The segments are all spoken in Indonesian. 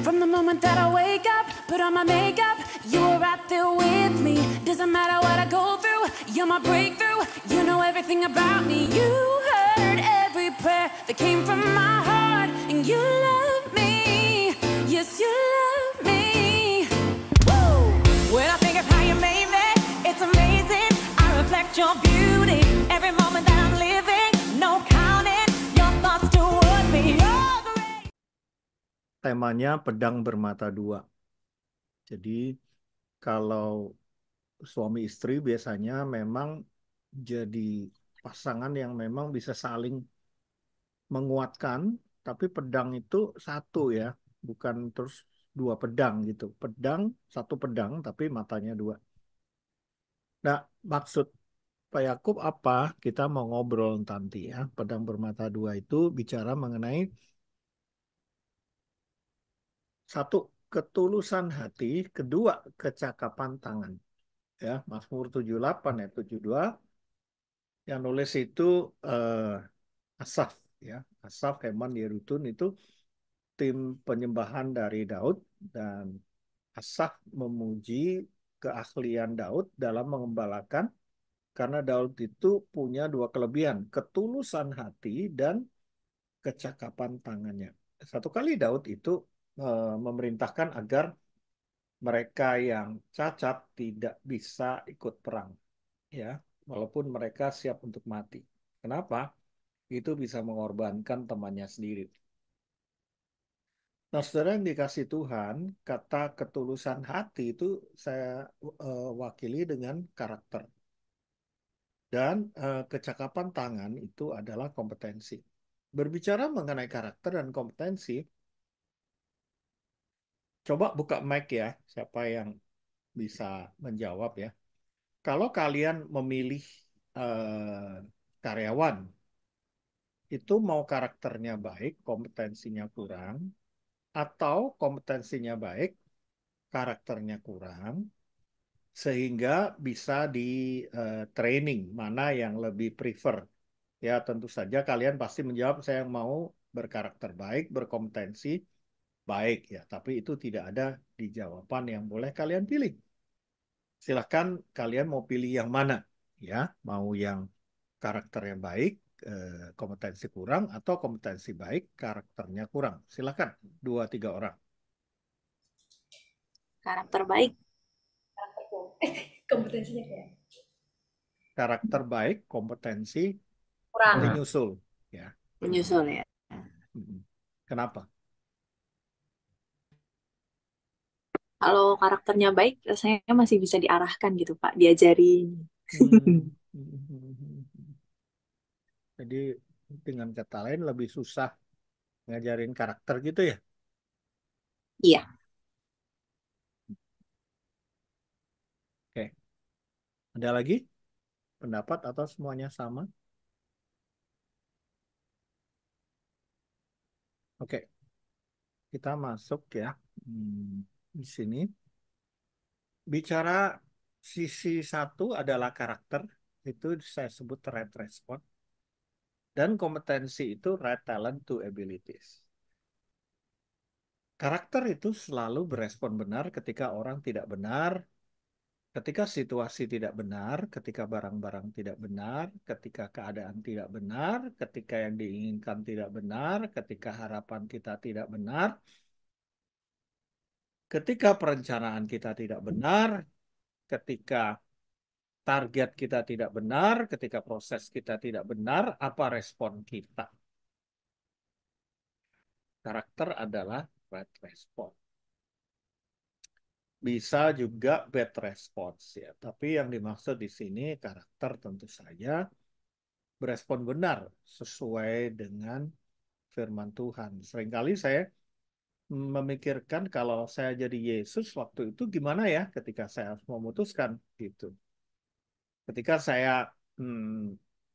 From the moment that I wake up, put on my makeup, you were right there with me. Doesn't matter what I go through, you're my breakthrough. You know everything about me. You heard every prayer that came from my heart, and you love me. Yes, you love me. Woo! When I think of how you made me, it's amazing. I reflect your beauty every moment that I'm living. No counting your thoughts toward me. You're great. Temanya pedang bermata dua. Jadi kalau suami istri biasanya memang jadi pasangan yang memang bisa saling menguatkan, tapi pedang itu satu ya, bukan terus dua pedang gitu. Pedang, satu pedang, tapi matanya dua. Nah, maksud Pak Yakub apa? Kita mau ngobrol nanti ya. Pedang bermata dua itu bicara mengenai satu, ketulusan hati, kedua, kecakapan tangan. Ya, Mazmur 78 ya, 72 yang nulis itu Asaf ya. Asaf, Heman, Yedutun itu tim penyembahan dari Daud, dan Asaf memuji keahlian Daud dalam mengembalakan, karena Daud itu punya dua kelebihan, ketulusan hati dan kecakapan tangannya. Satu kali Daud itu memerintahkan agar mereka yang cacat tidak bisa ikut perang, ya, walaupun mereka siap untuk mati. Kenapa? Itu bisa mengorbankan temannya sendiri. Nah, saudara yang dikasih Tuhan, kata ketulusan hati itu saya wakili dengan karakter. Dan kecakapan tangan itu adalah kompetensi. Berbicara mengenai karakter dan kompetensi, coba buka mic ya, siapa yang bisa menjawab ya. Kalau kalian memilih karyawan, itu mau karakternya baik, kompetensinya kurang, atau kompetensinya baik, karakternya kurang, sehingga bisa di training mana yang lebih prefer. Ya, tentu saja kalian pasti menjawab saya mau berkarakter baik, berkompetensi baik ya, tapi itu tidak ada di jawaban yang boleh kalian pilih. Silahkan kalian mau pilih yang mana ya, mau yang karakternya baik, kompetensi kurang, atau kompetensi baik, karakternya kurang. Silahkan, 2-3 orang. Karakter baik. Kompetensinya kayak Karakter baik, kompetensi kurang. menyusul ya. Menyusul ya. Kenapa? Kalau karakternya baik, rasanya masih bisa diarahkan gitu, Pak. Diajarin. Jadi dengan kata lain lebih susah ngajarin karakter gitu ya? Iya. Oke. Ada lagi pendapat atau semuanya sama? Oke. Kita masuk ya. Di sini bicara sisi satu adalah karakter, itu saya sebut right response, dan kompetensi itu right talent to abilities. Karakter itu selalu berespon benar ketika orang tidak benar, ketika situasi tidak benar, ketika barang-barang tidak benar, ketika keadaan tidak benar, ketika yang diinginkan tidak benar, ketika harapan kita tidak benar, ketika perencanaan kita tidak benar, ketika target kita tidak benar, ketika proses kita tidak benar, apa respon kita? Karakter adalah right response. Bisa juga bad response ya. Tapi yang dimaksud di sini karakter tentu saja berespon benar sesuai dengan firman Tuhan. Seringkali saya memikirkan kalau saya jadi Yesus waktu itu gimana ya ketika saya harus memutuskan gitu. Ketika saya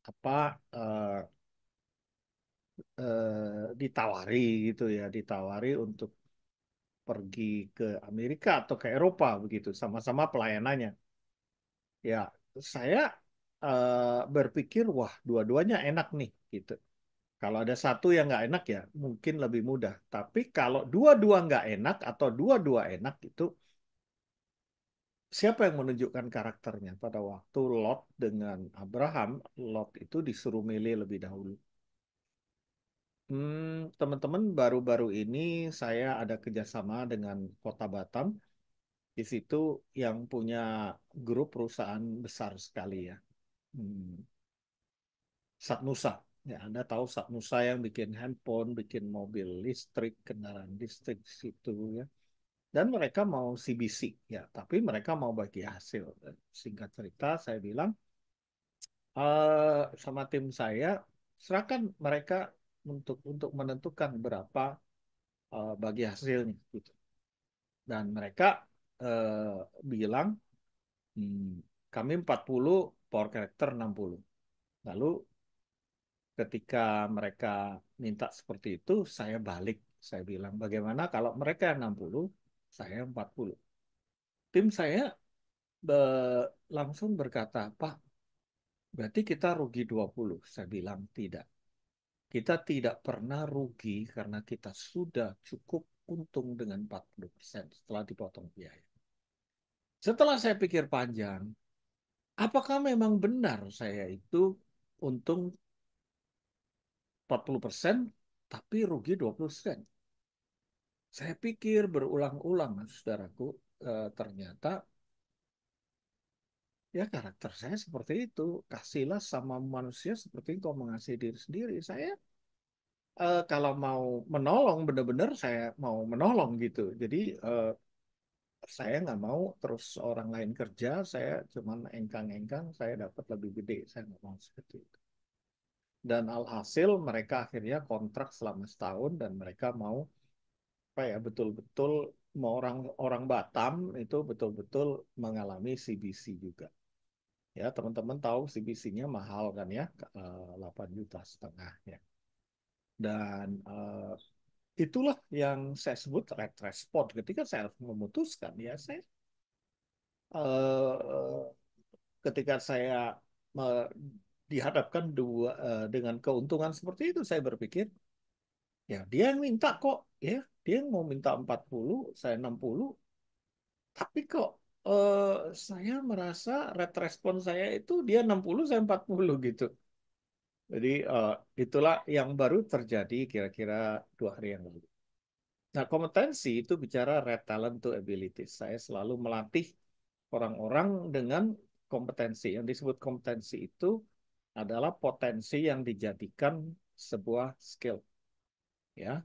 apa ditawari gitu ya, ditawari untuk pergi ke Amerika atau ke Eropa begitu, sama-sama pelayanannya. Ya, saya berpikir wah dua-duanya enak nih gitu. Kalau ada satu yang nggak enak ya mungkin lebih mudah. Tapi kalau dua-dua nggak enak atau dua-dua enak itu siapa yang menunjukkan karakternya? Pada waktu Lot dengan Abraham, Lot itu disuruh milih lebih dahulu. Teman-teman, baru-baru ini saya ada kerjasama dengan Kota Batam. Di situ yang punya grup perusahaan besar sekali ya. Hmm, Satnusa. Ya, Anda tahu Satnusa yang bikin handphone, bikin mobil listrik, kendaraan listrik di situ ya. Dan mereka mau CBC ya, tapi mereka mau bagi hasil. Singkat cerita, saya bilang sama tim saya, serahkan mereka untuk menentukan berapa bagi hasilnya gitu. Dan mereka bilang kami 40, power character 60. Lalu ketika mereka minta seperti itu, saya balik. Saya bilang, bagaimana kalau mereka yang 60, saya 40. Tim saya langsung berkata, Pak, berarti kita rugi 20. Saya bilang, tidak. Kita tidak pernah rugi karena kita sudah cukup untung dengan 40% setelah dipotong biaya. Setelah saya pikir panjang, apakah memang benar saya itu untung 40% tapi rugi 20%? Saya pikir berulang-ulang, saudaraku, ternyata ya karakter saya seperti itu. Kasihlah sama manusia seperti engkau mengasihi diri sendiri. Saya kalau mau menolong, benar-benar saya mau menolong gitu. Jadi saya nggak mau terus orang lain kerja, saya cuman engkang-engkang, saya dapat lebih gede. Saya nggak mau seperti itu. Dan alhasil mereka akhirnya kontrak selama setahun dan mereka mau apa ya betul-betul mau orang Batam itu betul-betul mengalami CBC juga. Ya, teman-teman tahu CBC-nya mahal kan ya, 8 juta setengah ya. Dan itulah yang saya sebut red respon. Ketika saya harus memutuskan, ya saya eh, ketika saya eh, dihadapkan dengan keuntungan seperti itu, saya berpikir, ya dia yang minta kok, ya dia yang mau minta 40, saya 60, tapi kok saya merasa red respon saya itu dia 60, saya 40 gitu. Jadi itulah yang baru terjadi kira-kira 2 hari yang lalu. Nah, kompetensi itu bicara red talent to ability. Saya selalu melatih orang-orang dengan kompetensi. Yang disebut kompetensi itu adalah potensi yang dijadikan sebuah skill. Ya,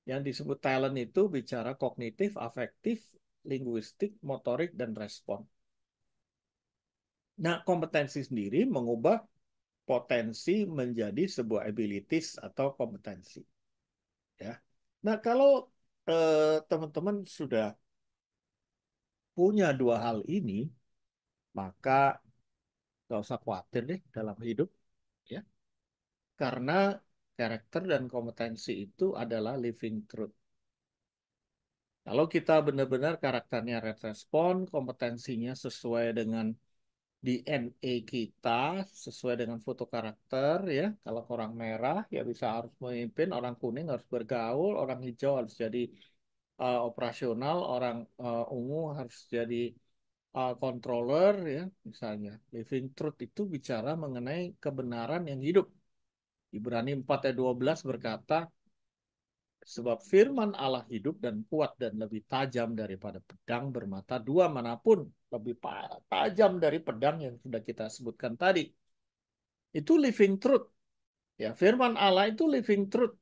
yang disebut talent itu bicara kognitif, afektif, linguistik, motorik, dan respon. Nah, kompetensi sendiri mengubah potensi menjadi sebuah abilities atau kompetensi. Ya. Nah, kalau teman-teman sudah punya dua hal ini, maka nggak usah khawatir deh dalam hidup, ya. Karena karakter dan kompetensi itu adalah living truth. Kalau kita benar-benar karakternya red respon, kompetensinya sesuai dengan DNA kita, sesuai dengan foto karakter, ya. Kalau orang merah, ya bisa harus memimpin, orang kuning harus bergaul, orang hijau harus jadi operasional, orang ungu harus jadi controller ya misalnya. Living truth itu bicara mengenai kebenaran yang hidup. Ibrani 4 ayat 12 berkata, sebab firman Allah hidup dan kuat dan lebih tajam daripada pedang bermata dua manapun, lebih tajam dari pedang yang sudah kita sebutkan tadi. Itu living truth. Ya, firman Allah itu living truth.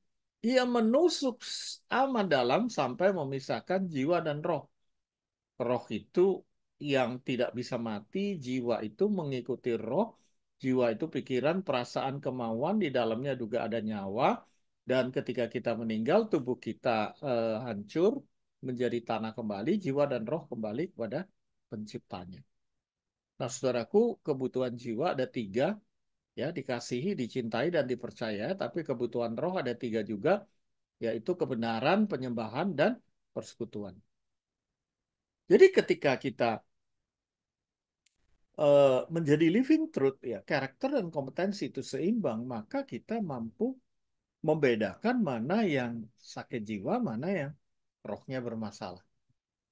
Ia menusuk amat dalam sampai memisahkan jiwa dan roh. Roh itu yang tidak bisa mati, jiwa itu mengikuti roh, jiwa itu pikiran, perasaan, kemauan, di dalamnya juga ada nyawa, dan ketika kita meninggal, tubuh kita hancur, menjadi tanah kembali, jiwa dan roh kembali kepada penciptanya. Nah, saudaraku, kebutuhan jiwa ada 3, ya, dikasihi, dicintai, dan dipercaya, tapi kebutuhan roh ada 3 juga, yaitu kebenaran, penyembahan, dan persekutuan. Jadi ketika kita menjadi living truth ya karakter dan kompetensi itu seimbang maka kita mampu membedakan mana yang sakit jiwa, mana yang rohnya bermasalah.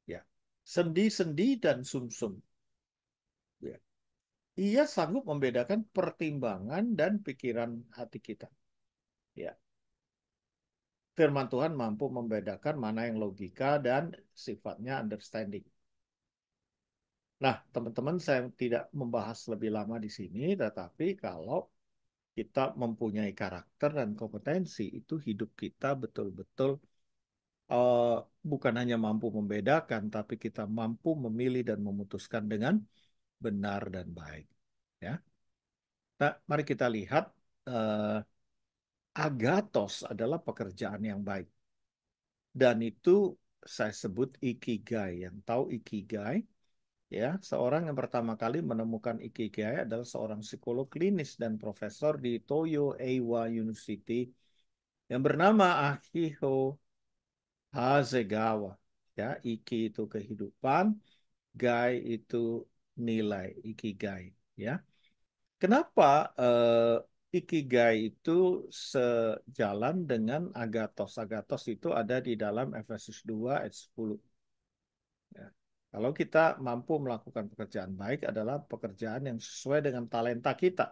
Ya, sendi-sendi dan sumsum. Ya, ia sanggup membedakan pertimbangan dan pikiran hati kita. Ya, firman Tuhan mampu membedakan mana yang logika dan sifatnya understanding. Nah, teman-teman, saya tidak membahas lebih lama di sini, tetapi kalau kita mempunyai karakter dan kompetensi, itu hidup kita betul-betul eh, bukan hanya mampu membedakan, tapi kita mampu memilih dan memutuskan dengan benar dan baik. Ya, nah, mari kita lihat eh, agathos adalah pekerjaan yang baik, dan itu saya sebut ikigai. Yang tahu ikigai, ya, seorang yang pertama kali menemukan ikigai adalah seorang psikolog klinis dan profesor di Toyo Eiwa University yang bernama Akiho Hasegawa. Ya, iki itu kehidupan, gai itu nilai, ikigai. Ya, kenapa ikigai itu sejalan dengan agathos? Agathos itu ada di dalam Efesus 2 ayat 10. Ya. Kalau kita mampu melakukan pekerjaan baik adalah pekerjaan yang sesuai dengan talenta kita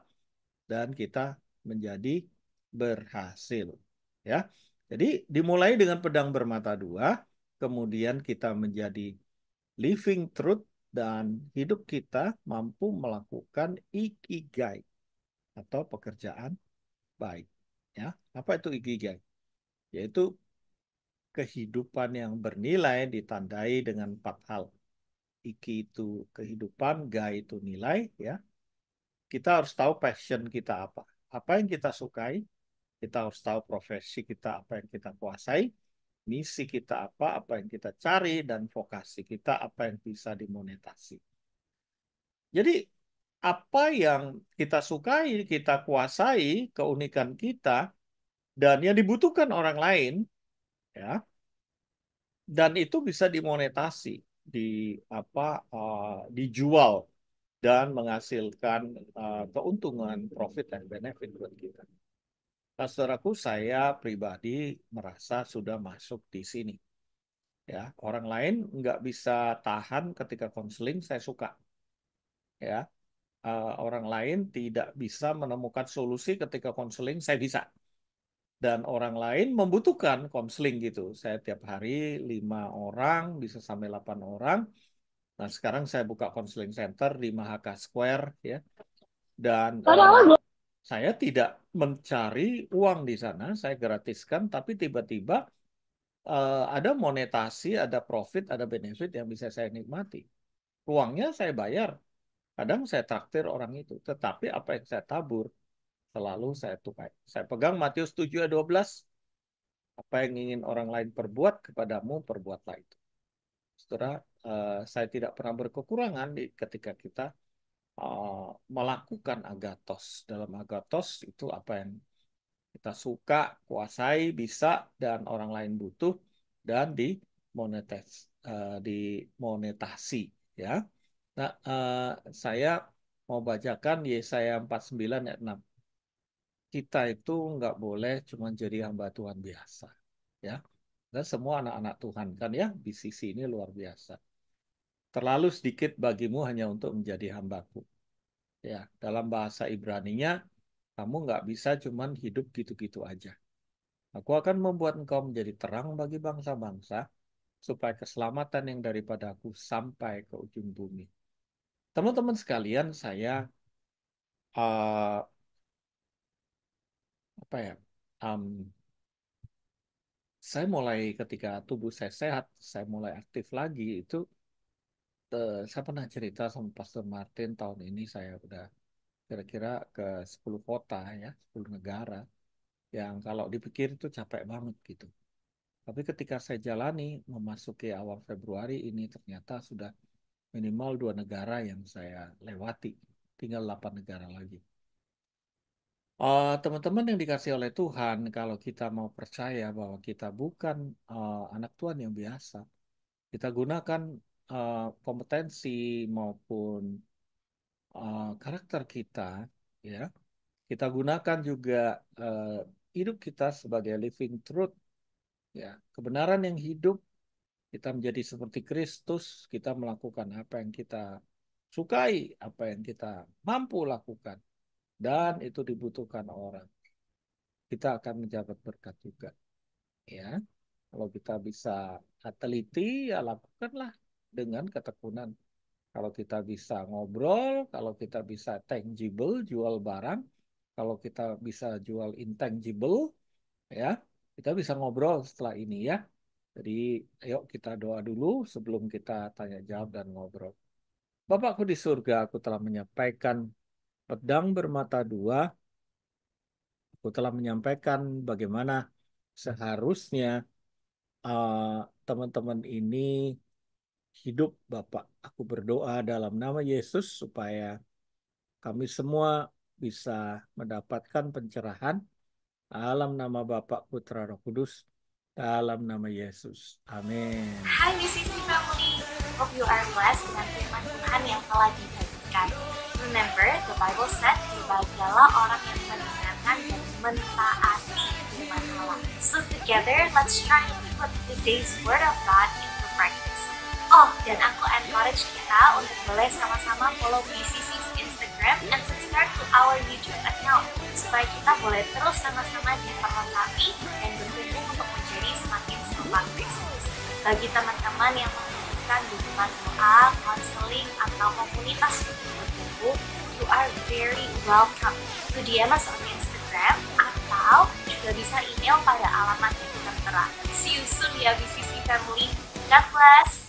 dan kita menjadi berhasil. Ya, jadi dimulai dengan pedang bermata dua, kemudian kita menjadi living truth dan hidup kita mampu melakukan ikigai atau pekerjaan baik. Ya, apa itu ikigai? Yaitu kehidupan yang bernilai ditandai dengan 4 hal. Iki itu kehidupan, gai itu nilai, ya. Kita harus tahu passion kita apa. Apa yang kita sukai, kita harus tahu profesi kita apa yang kita kuasai, misi kita apa yang kita cari, dan vokasi kita apa yang bisa dimonetasi. Jadi apa yang kita sukai, kita kuasai, keunikan kita, dan yang dibutuhkan orang lain, ya, dan itu bisa dimonetasi, di apa dijual dan menghasilkan keuntungan, profit dan benefit buat kita. Nah, saudaraku, saya pribadi merasa sudah masuk di sini. Ya, orang lain nggak bisa tahan ketika konseling, saya suka. Ya, orang lain tidak bisa menemukan solusi ketika konseling, saya bisa. Dan orang lain membutuhkan konseling gitu. Saya tiap hari 5 orang, bisa sampai 8 orang. Nah, sekarang saya buka konseling center di Mahaka Square, ya. Dan saya tidak mencari uang di sana, saya gratiskan, tapi tiba-tiba ada monetasi, ada profit, ada benefit yang bisa saya nikmati. Uangnya saya bayar, kadang saya traktir orang itu, tetapi apa yang saya tabur selalu saya tukai. Saya pegang Matius 7 ayat 12, apa yang ingin orang lain perbuat kepadamu, perbuatlah itu. Saudara, saya tidak pernah berkekurangan ketika kita melakukan agathos. Dalam agathos itu apa yang kita suka, kuasai, bisa, dan orang lain butuh, dan dimonetasi, ya. Nah, saya mau bacakan Yesaya 49 ayat 6. Kita itu nggak boleh cuma jadi hamba Tuhan biasa, ya. Dan semua anak-anak Tuhan kan, ya, di sisi ini luar biasa. Terlalu sedikit bagimu hanya untuk menjadi hambaku. Ya, dalam bahasa Ibraninya, kamu nggak bisa cuman hidup gitu-gitu aja. Aku akan membuat engkau menjadi terang bagi bangsa-bangsa, supaya keselamatan yang daripada aku sampai ke ujung bumi. Teman-teman sekalian, saya uh, apa ya? um, saya mulai ketika tubuh saya sehat, saya mulai aktif lagi. Itu saya pernah cerita sama Pastor Martin, tahun ini saya udah kira-kira ke 10 kota, ya, 10 negara. Yang kalau dipikir itu capek banget gitu. Tapi ketika saya jalani memasuki awal Februari ini, ternyata sudah minimal 2 negara yang saya lewati. Tinggal 8 negara lagi. Teman-teman yang dikasih oleh Tuhan, kalau kita mau percaya bahwa kita bukan anak Tuhan yang biasa, kita gunakan kompetensi maupun karakter kita, ya. Kita gunakan juga hidup kita sebagai living truth, ya, kebenaran yang hidup. Kita menjadi seperti Kristus, kita melakukan apa yang kita sukai, apa yang kita mampu lakukan, dan itu dibutuhkan orang. Kita akan mendapat berkat juga, ya. Kalau kita bisa teliti, ya lakukanlah dengan ketekunan. Kalau kita bisa ngobrol, kalau kita bisa tangible, jual barang, kalau kita bisa jual intangible, ya, kita bisa ngobrol setelah ini, ya. Jadi, ayo kita doa dulu sebelum kita tanya jawab dan ngobrol. Bapakku di surga, aku telah menyampaikan pedang bermata dua. Aku telah menyampaikan bagaimana seharusnya teman-teman ini hidup, Bapak. Aku berdoa dalam nama Yesus supaya kami semua bisa mendapatkan pencerahan dalam nama Bapa, Putra, Roh Kudus, dalam nama Yesus. Amin. Hai BCC Family, hope you are blessed dengan firman Tuhan yang telah dibagikan. Remember, the Bible said, berbahagialah orang yang mendengarkan dan mentaati firman Allah. So together, let's try to put today's word of God into practice. Oh, dan aku encourage kita untuk boleh sama-sama follow BCC's Instagram and subscribe to our YouTube account supaya kita boleh terus sama-sama diperlengkapi dan bertumbuh untuk menjadi semakin serupa Kristus. Bagi teman-teman yang membutuhkan dukungan doa, konseling, atau komunitas untuk bertumbuh, you are very welcome to DM us on Instagram atau juga bisa email pada alamat yang tertera. See you soon ya BCC Family. God bless.